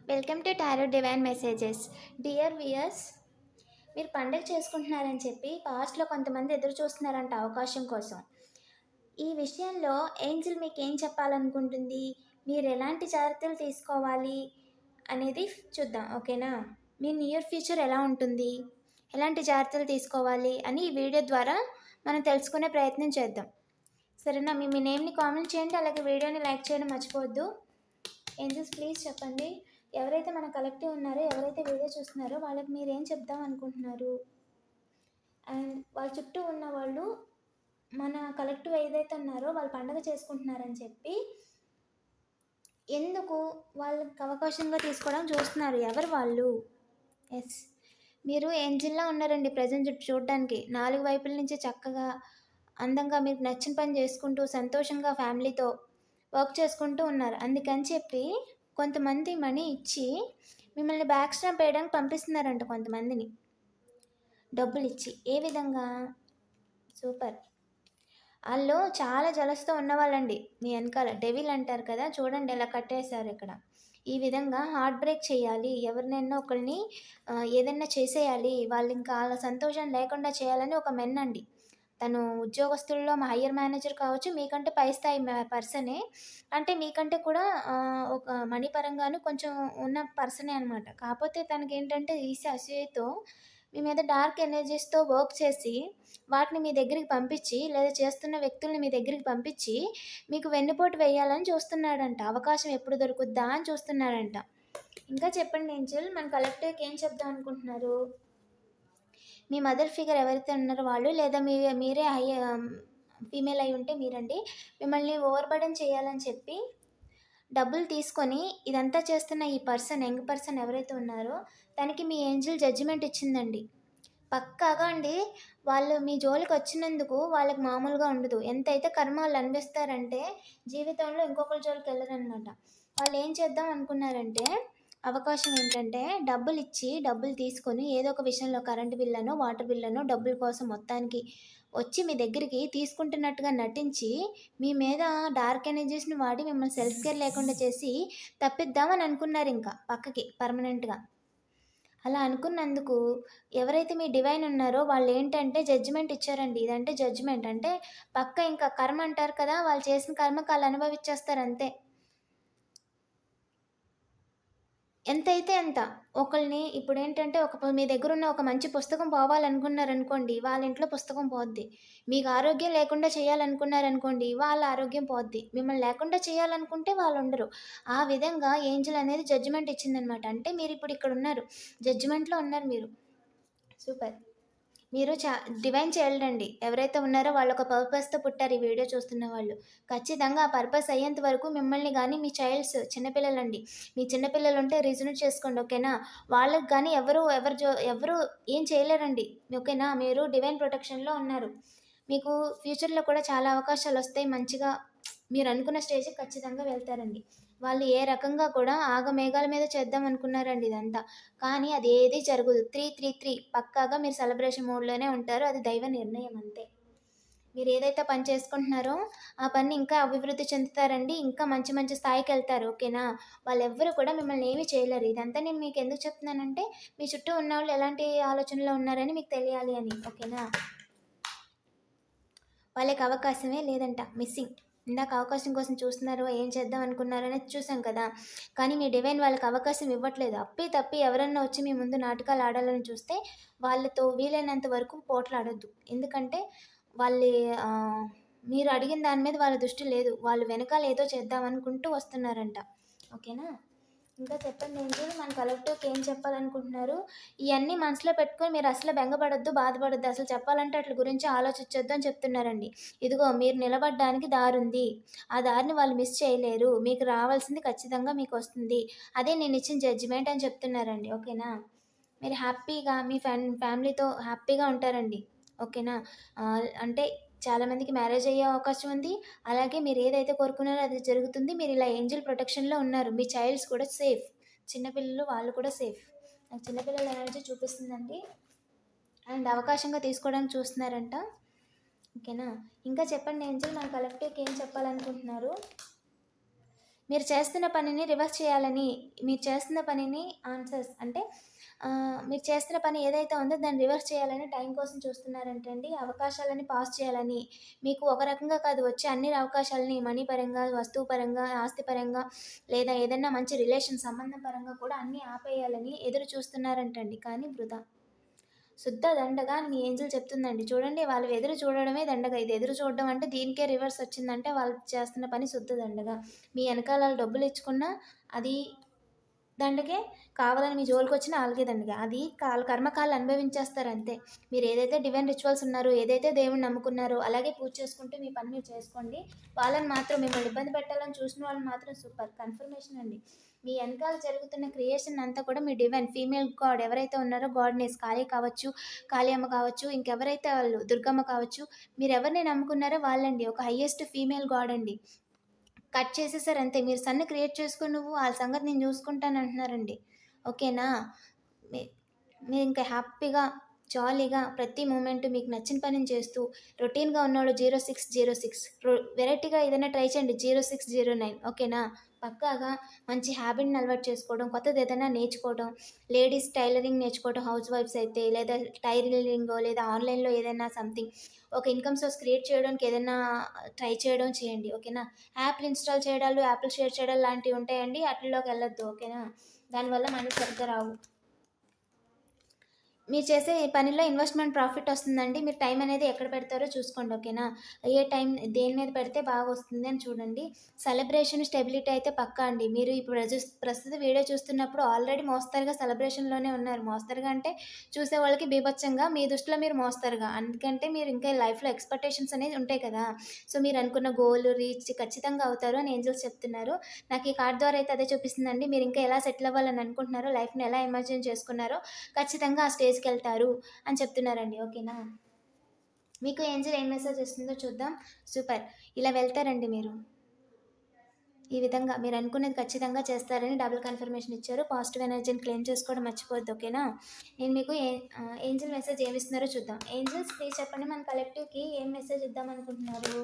Welcome to tarot divine messages. Dear weirs, మీరు పండగ చేసుకుంటున్నారని చెప్పి పాస్ట్లో కొంతమంది ఎదురు చూస్తున్నారంట అవకాశం కోసం. ఈ విషయంలో ఏంజిల్ మీకు ఏం చెప్పాలనుకుంటుంది, మీరు ఎలాంటి జాగ్రత్తలు తీసుకోవాలి అనేది చూద్దాం. ఓకేనా? మీ నియర్ ఫ్యూచర్ ఎలా ఉంటుంది, ఎలాంటి జాగ్రత్తలు తీసుకోవాలి అని ఈ వీడియో ద్వారా మనం తెలుసుకునే ప్రయత్నం చేద్దాం. సరేనా? మీ నేమ్ని కామెంట్ చేయండి, అలాగే వీడియోని లైక్ చేయడం మర్చిపోవద్దు. ఏంజల్స్ ప్లీజ్ చెప్పండి, ఎవరైతే మన కలెక్టివ్ ఉన్నారో, ఎవరైతే వీడియో చూస్తున్నారో వాళ్ళకి మీరు ఏం చెప్దాం అనుకుంటున్నారు, అండ్ వాళ్ళ చుట్టూ ఉన్న వాళ్ళు మన కలెక్టివ్ ఏదైతే ఉన్నారో వాళ్ళు పండగ చేసుకుంటున్నారని చెప్పి ఎందుకు వాళ్ళకి అవకాశంగా తీసుకోవడం చూస్తున్నారు, ఎవరు వాళ్ళు? ఎస్, మీరు ఏంజిల్లా ఉన్నారండి ప్రజెంట్ చూడడానికి. 4 వైపుల నుంచి చక్కగా అందంగా మీకు నచ్చిన పని చేసుకుంటూ సంతోషంగా ఫ్యామిలీతో వర్క్ చేసుకుంటూ ఉన్నారు. అందుకని చెప్పి కొంతమంది మనీ ఇచ్చి మిమ్మల్ని బ్యాక్ స్టాంప్ వేయడానికి పంపిస్తున్నారంట కొంతమందిని, డబ్బులు ఇచ్చి. ఏ విధంగా? సూపర్. వాళ్ళు చాలా జలస్తో ఉన్నవాళ్ళండి. మీ వెనకాల డెవిల్ అంటారు కదా, చూడండి ఎలా కట్టేశారు ఇక్కడ. ఈ విధంగా హార్ట్ బ్రేక్ చేయాలి, ఎవరినైనా ఒకరిని ఏదైనా చేసేయాలి, వాళ్ళు ఇంకా వాళ్ళ సంతోషం లేకుండా చేయాలని ఒక మెన్ అండి. తను ఉద్యోగస్తుల్లో హయ్యర్ మేనేజర్ కావచ్చు, మీకంటే పై స్థాయి పర్సనే. అంటే మీకంటే కూడా ఒక మనీ పరంగాను కొంచెం ఉన్న పర్సనే అనమాట. కాకపోతే తనకేంటంటే అసూయతో మీ మీద డార్క్ ఎనర్జీస్తో వర్క్ చేసి వాటిని మీ దగ్గరికి పంపించి, లేదా చేస్తున్న వ్యక్తుల్ని మీ దగ్గరికి పంపించి మీకు వెన్నుపోటు వేయాలని చూస్తున్నాడంట. అవకాశం ఎప్పుడు దొరుకుద్దా అని చూస్తున్నాడంట. ఇంకా చెప్పండి ఏంజల్, మన కలెక్టివ్కి ఏం చెప్దాం అనుకుంటున్నారు? మీ మదర్ ఫిగర్ ఎవరైతే ఉన్నారో వాళ్ళు, లేదా మీరే ఫీమేల్ అయి ఉంటే మీరండి, మిమ్మల్ని ఓవర్ బర్డెన్ చేయాలని చెప్పి డబ్బులు తీసుకొని ఇదంతా చేస్తున్న ఈ పర్సన్, యంగ్ పర్సన్ ఎవరైతే ఉన్నారో తనకి మీ ఏంజిల్ జడ్జిమెంట్ ఇచ్చిందండి. పక్కాగా అండి, వాళ్ళు మీ జోలికి వచ్చినందుకు వాళ్ళకి మామూలుగా ఉండదు. ఎంతైతే కర్మ వాళ్ళు అనిపిస్తారంటే జీవితంలో ఇంకొకరి జోలికి వెళ్ళరనమాట. వాళ్ళు ఏం చేద్దాం అనుకున్నారంటే, అవకాశం ఏంటంటే డబ్బులు ఇచ్చి డబ్బులు తీసుకొని ఏదో ఒక విషయంలో కరెంటు బిల్లను, వాటర్ బిల్లను డబ్బుల కోసం మొత్తానికి వచ్చి మీ దగ్గరికి తీసుకుంటున్నట్టుగా నటించి మీ మీద డార్క్ ఎనర్జీస్ని వాడి మిమ్మల్ని సెల్ఫ్ కేర్ లేకుండా చేసి తప్పిద్దామని అనుకున్నారు ఇంకా పక్కకి పర్మనెంట్గా. అలా అనుకున్నందుకు ఎవరైతే మీ డివైన్ ఉన్నారో వాళ్ళు ఏంటంటే జడ్జిమెంట్ ఇచ్చారండి. ఇదంటే జడ్జిమెంట్ అంటే పక్క ఇంకా కర్మ అంటారు కదా, వాళ్ళు చేసిన కర్మకు వాళ్ళు అనుభవించేస్తారు అంతే. ఎంతైతే అంత. ఒకళ్ళని ఇప్పుడేంటంటే మీ దగ్గరున్న ఒక మంచి పుస్తకం పోవాలనుకున్నారనుకోండి, వాళ్ళ ఇంట్లో పుస్తకం పోద్ది. మీకు ఆరోగ్యం లేకుండా చేయాలనుకున్నారనుకోండి, వాళ్ళ ఆరోగ్యం పోద్ది. మిమ్మల్ని లేకుండా చేయాలనుకుంటే వాళ్ళుండరు. ఆ విధంగా ఏంజెల్ అనేది జడ్జిమెంట్ ఇచ్చిందనమాట. అంటే మీరిప్పుడు ఇక్కడున్నారు, జడ్జిమెంట్‌లో ఉన్నారు మీరు. సూపర్. మీరు డివైన్ చైల్డ్ అండి. ఎవరైతే ఉన్నారో వాళ్ళొక పర్పస్‌తో పుట్టారు ఈ వీడియో చూస్తున్న వాళ్ళు. ఖచ్చితంగా ఆ పర్పస్ అయ్యేంత వరకు మిమ్మల్ని గానీ మీ చైల్డ్స్ చిన్నపిల్లలండి. మీ చిన్నపిల్లలుంటే రిజనరేట్ చేసుకోండి, ఓకేనా? వాళ్ళకి గానీ ఎవరు ఏం చేయలేరండి, ఓకేనా? మీరు డివైన్ ప్రొటెక్షన్‌లో ఉన్నారు. మీకు ఫ్యూచర్‌లో కూడా చాలా అవకాశాలొస్తాయి. మంచిగా మీరు అనుకున్న స్టేజ్‌కి ఖచ్చితంగా వెళ్తారండి. వాళ్ళు ఏ రకంగా కూడా ఆగమేఘాల మీద చేద్దాం అనుకున్నారండి ఇదంతా. కానీ అది ఏది జరగదు. 333 పక్కాగా మీరు సెలబ్రేషన్ మోడ్‌లోనే ఉంటారు. అది దైవ నిర్ణయం అంతే. మీరు ఏదైతే పని చేసుకుంటున్నారో ఆ పని ఇంకా అభివృద్ధి చెందుతారండి. ఇంకా మంచి మంచి స్థాయికెళ్తారు, ఓకేనా? వాళ్ళెవ్వరు కూడా మిమ్మల్ని ఏమీ చేయలేరు. ఇదంతా నేను మీకు ఎందుకు చెప్తున్నానంటే మీ చుట్టూ ఉన్నవాళ్ళు ఎలాంటి ఆలోచనలో ఉన్నారని మీకు తెలియాలి అని, ఓకేనా? వాళ్ళకి అవకాశమే లేదంట, మిస్సింగ్. ఇందాక అవకాశం కోసం చూస్తున్నారు, ఏం చేద్దాం అనుకున్నారు అనేది చూసాం కదా. కానీ మీ డివైన్ వాళ్ళకి అవకాశం ఇవ్వట్లేదు. తప్పి ఎవరన్నా వచ్చి మీ ముందు నాటకాలు ఆడాలని చూస్తే వాళ్ళతో వీలైనంత వరకు పోట్లాడొద్దు. ఎందుకంటే వాళ్ళ మీరు అడిగిన దాని మీద వాళ్ళ దృష్టి లేదు. వాళ్ళు వెనకాల ఏదో చేద్దాం అనుకుంటూ వస్తున్నారంట, ఓకేనా? ఇంకా చెప్పండి ఏంటి, మన కలెక్టివ్కి ఏం చెప్పాలనుకుంటున్నారు? ఇవన్నీ మనసులో పెట్టుకొని మీరు అసలు బెంగపడొద్దు, బాధపడొద్దు. అసలు చెప్పాలంటే అట్ల గురించి ఆలోచించొద్దు అని చెప్తున్నారండి. ఇదిగో మీరు నిలబడడానికి దారుంది. ఆ దారిని వాళ్ళు మిస్ చేయలేరు. మీకు రావాల్సింది ఖచ్చితంగా మీకు వస్తుంది. అదే నేను ఇచ్చిన జడ్జిమెంట్ అని చెప్తున్నారండి, ఓకేనా? మీరు హ్యాపీగా మీ ఫ్యామిలీతో హ్యాపీగా ఉంటారండి, ఓకేనా? అంటే చాలామందికి మ్యారేజ్ అయ్యే అవకాశం ఉంది. అలాగే మీరు ఏదైతే కోరుకున్నారో అది జరుగుతుంది. మీరు ఇలా ఏంజెల్ ప్రొటెక్షన్‌లో ఉన్నారు. మీ చైల్డ్స్ కూడా సేఫ్. చిన్నపిల్లలు వాళ్ళు కూడా సేఫ్. నాకు చిన్నపిల్లల ఎనర్జీ చూపిస్తుందండి. అండ్ అవకాశంగా తీసుకోవడానికి చూస్తున్నారంట, ఓకేనా? ఇంకా చెప్పండి ఏంజెల్, మన కలెక్టివ్కి ఏం చెప్పాలనుకుంటున్నారు? మీరు చేస్తున్న పనిని రివర్స్ చేయాలని, మీరు చేస్తున్న పనిని ఆన్సర్స్ అంటే మీరు చేస్తున్న పని ఏదైతే ఉందో దాన్ని రివర్స్ చేయాలని టైం కోసం చూస్తున్నారంటండి. అవకాశాలని పాస్ చేయాలని. మీకు ఒక రకంగా కాదు, వచ్చే అన్ని అవకాశాలని మనీ పరంగా, వస్తువు పరంగా, ఆస్తి పరంగా లేదా ఏదన్నా మంచి రిలేషన్ సంబంధం పరంగా కూడా అన్నీ ఆపేయాలని ఎదురు చూస్తున్నారంటండి. కానీ వృధా. శుద్ధ దండగ అని మీ ఏంజెల్ చెప్తుందండి. చూడండి, వాళ్ళు ఎదురు చూడడమే దండగ. ఇది ఎదురు చూడడం అంటే దీనికే రివర్స్ వచ్చిందంటే వాళ్ళు చేస్తున్న పని శుద్ధ దండగ. మీ వెనకాల ఆళ్ళు డబ్బులిచ్చుకున్నా అది దండగే, కావాలని మీ జోలికొచ్చినా ఆళ్ళకే దండగే. అది ఆళ్ళ కర్మకాళ్ళు అనుభవించేస్తారంతే. మీరు ఏదైతే డివైన్ రిచువల్స్ ఉన్నారో, ఏదైతే దేవుడిని నమ్ముకున్నారో అలాగే పూజ చేసుకుంటూ మీ పని మీరు చేసుకోండి. వాళ్ళని మాత్రం మిమ్మల్ని ఇబ్బంది పెట్టాలని చూసిన వాళ్ళని మాత్రం సూపర్ కన్ఫర్మేషన్ అండి. మీ వెనకాల జరుగుతున్న క్రియేషన్ అంతా కూడా మీ డివైన్ ఫీమేల్ గాడ్ ఎవరైతే ఉన్నారో గాడ్‌నెస్ కాళీ కావచ్చు, కాళీ అమ్మ కావచ్చు, ఇంకెవరైతే వాళ్ళు దుర్గమ్మ కావచ్చు, మీరెవరిని నమ్ముకున్నారో వాళ్ళండి. ఒక హైయెస్ట్ ఫీమేల్ గాడ్ అండి. కట్ చేసేసారు అంతే. మీరు సన్ క్రియేట్ చేసుకో నువ్వు, ఆళ్ళ సంగతి నేను చూసుకుంటాను అంటున్నారండి. ఓకేనా? మీ మీరింక హ్యాపీగా, జాలీగా ప్రతి మూమెంట్ మీకు నచ్చిన పనిని చేస్తూ, రొటీన్‌గా ఉన్నోళ్ళు 0606 వెరైటీగా ఏదైనా ట్రై చేయండి 0609 ఓకేనా? పక్కాగా మంచి హ్యాబిట్‌ని అలవాటు చేసుకోవడం, కొత్తదేదైనా నేర్చుకోవడం, లేడీస్ టైలరింగ్ నేర్చుకోవడం హౌస్ వైఫ్స్ అయితే, లేదా టైలరింగో లేదా ఆన్‌లైన్‌లో ఏదైనా సంథింగ్ ఒక ఇన్‌కమ్ సోర్స్ క్రియేట్ చేయడానికి ఏదైనా ట్రై చేయడం చేయండి. ఓకేనా? యాప్‌లు ఇన్‌స్టాల్ చేయడాలు, యాప్‌లు షేర్ చేయడం లాంటివి ఉంటాయండి. ఆటిల్లోకెళ్ళొద్దు. ఓకేనా? దానివల్ల మనీ సరిగ్గా రావు. మీరు చేసే పనిలో ఇన్వెస్ట్‌మెంట్ ప్రాఫిట్ వస్తుందండి. మీరు టైం అనేది ఎక్కడ పెడతారో చూసుకోండి. ఓకేనా? ఏ టైం దేని మీద పెడితే బాగొస్తుంది అని చూడండి. సెలబ్రేషన్, స్టెబిలిటీ అయితే పక్కా అండి. మీరు ఇప్పుడు ప్రస్తుత వీడియో చూస్తున్నప్పుడు ఆల్రెడీ మోస్తరుగా సెలబ్రేషన్‌లోనే ఉన్నారు. మోస్తరుగా అంటే చూసేవాళ్ళకి బీభత్సంగా, మీ దృష్టిలో మీరు మోస్తరుగా. ఎందుకంటే మీరు ఇంకా లైఫ్‌లో ఎక్స్‌పెక్టేషన్స్ అనేది ఉంటాయి కదా! సో, మీరు అనుకున్న గోల్ రీచ్ ఖచ్చితంగా అవుతారు అని ఏంజెల్స్ చెప్తున్నారు. నాకు ఈ కార్డ్ ద్వారా అయితే అదే చూపిస్తుందండి. మీరు ఇంకా ఎలా సెటిల్ అవ్వాలని అనుకుంటున్నారో, లైఫ్‌ని ఎలా ఇమాజిన్ చేసుకున్నారో ఖచ్చితంగా ఆ స్టేజ్‌కెళ్తారు అని చెప్తున్నారండి. ఓకేనా? మీకు ఏంజెల్ ఏం మెసేజ్ ఇస్తుందో చూద్దాం. సూపర్. ఇలా వెళ్తారండి మీరు. ఈ విధంగా మీరు అనుకున్నది ఖచ్చితంగా చేస్తారని డబుల్ కన్ఫర్మేషన్ ఇచ్చారు. పాజిటివ్ ఎనర్జీని క్లెయిమ్ చేసుకోవడం మర్చిపోవద్దు. ఓకేనా? నేను మీకు ఏంజెల్ మెసేజ్ ఏమి ఇస్తున్నారో చూద్దాం. ఏంజెల్స్ ప్లీజ్ చెప్పండి, మన కలెక్టివ్‌కి ఏం మెసేజ్ ఇద్దాం అనుకుంటున్నారు?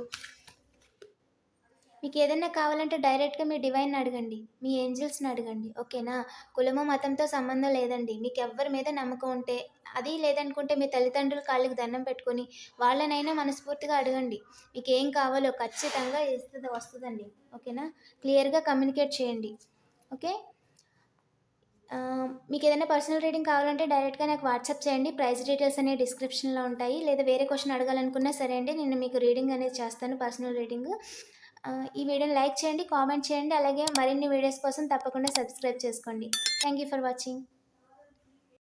మీకు ఏదైనా కావాలంటే డైరెక్ట్‌గా మీ డివైన్‌ని అడగండి. మీ ఏంజెల్స్‌ని అడగండి. ఓకేనా? కులము, మతంతో సంబంధం లేదండి. మీకు ఎవ్వరి మీద నమ్మకం ఉంటే, అది లేదనుకుంటే మీ తల్లిదండ్రుల కాళ్ళకి దండం పెట్టుకొని, వాళ్ళనైనా మనస్ఫూర్తిగా అడగండి. మీకేం కావాలో ఖచ్చితంగా వస్తదండి. ఓకేనా? క్లియర్‌గా కమ్యూనికేట్ చేయండి. ఓకే? మీకేదైనా పర్సనల్ రీడింగ్ కావాలంటే డైరెక్ట్‌గా నాకు వాట్సాప్ చేయండి. ప్రైస్ డీటెయిల్స్ అనేవి డిస్క్రిప్షన్‌లో ఉంటాయి. లేదా వేరే క్వెషన్ అడగాలనుకున్నా సరే అండి, నేను మీకు రీడింగ్ అనేది చేస్తాను, పర్సనల్ రీడింగ్. ఈ వీడియోని లైక్ చేయండి, కామెంట్ చేయండి. అలాగే మరిన్ని వీడియోస్ కోసం తప్పకుండా సబ్స్క్రైబ్ చేసుకోండి. Thank you for watching.